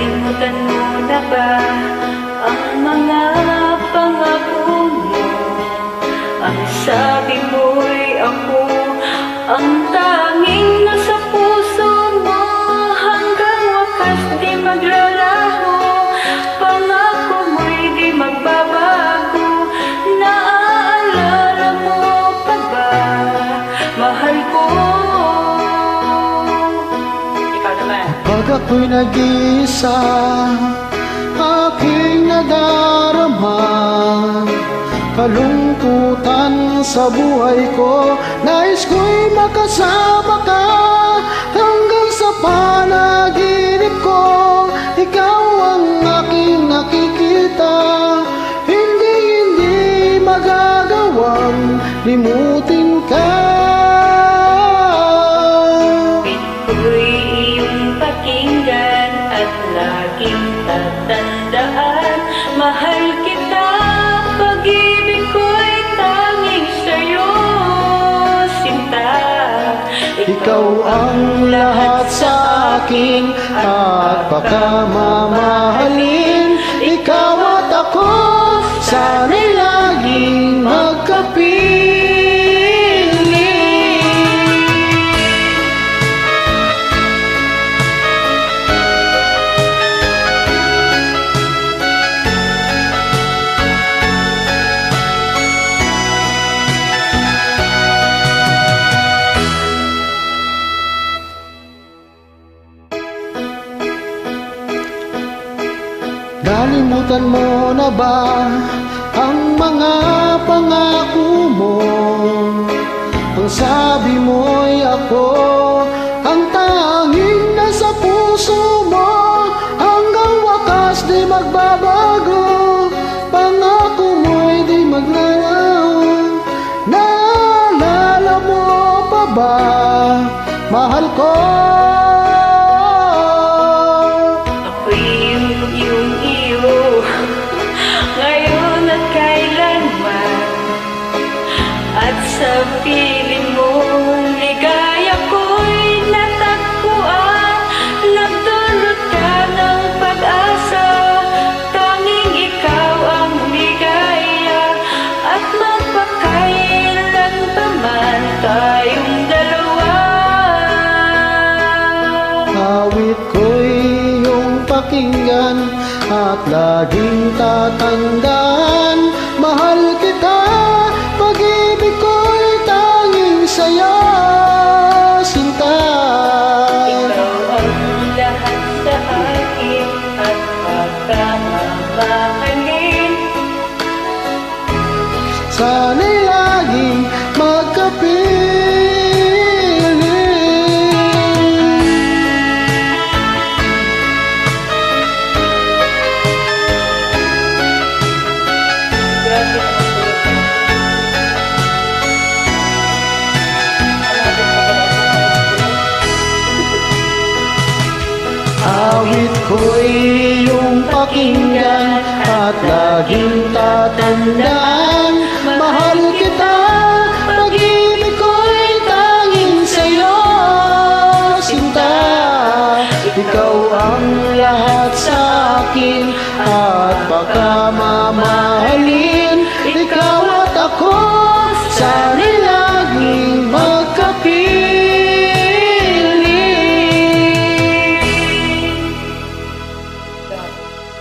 Nalimutan mo na ba ang mga pangako mo? Ang sabi mo'y ako ang tanging nasa puso mo. Hanggang wakas di maglalaho, pangako mo'y di magbabago. Naaalala mo pa ba, mahal ko? Ikaw naman. Pag ako'y nag-iisa, aking nadarama kalungkutan sa buhay ko. Nais ko'y makasama ka hanggang sa panaginip ko. Ikaw ang aking nakikita, hindi magagawang limutin ka. Ako'y iyong pakinggan at laging tatandaan. Mahal kita, pag-ibig ko'y tanging sa'yo, sinta. Ikaw ang lahat sa akin at pagkamamahalin. Ikaw at ako, sana'y laging magkapiling. Nalimutan mo na ba ang mga pangako mo? Ang sabi mo'y ako ang tanging nasa puso mo. Hanggang wakas di magbabago, pangako mo'y di maglalaho. Naalala mo pa ba, mahal ko? Ngayon at kailanman, at sa piling mo, ligaya ko'y natagpuan. Nagdulot ka ng pag-asa, tanging ikaw ang ligaya. At magpakailan pa man tayong dalawa. Awit ko'y iyong pakinggan at laging tatandaan. Mahal kita, pag-ibig ko'y tanging sa'yo, sinta. Ikaw ang lahat sa akin at pagkamamahalin. Sana'y laging magkapiling. Awit ko'y iyong pakinggan at laging tatandaan. Mahal kita, pag-ibig ko'y tanging sa'yo, sinta. Ikaw ang lahat sa akin at baka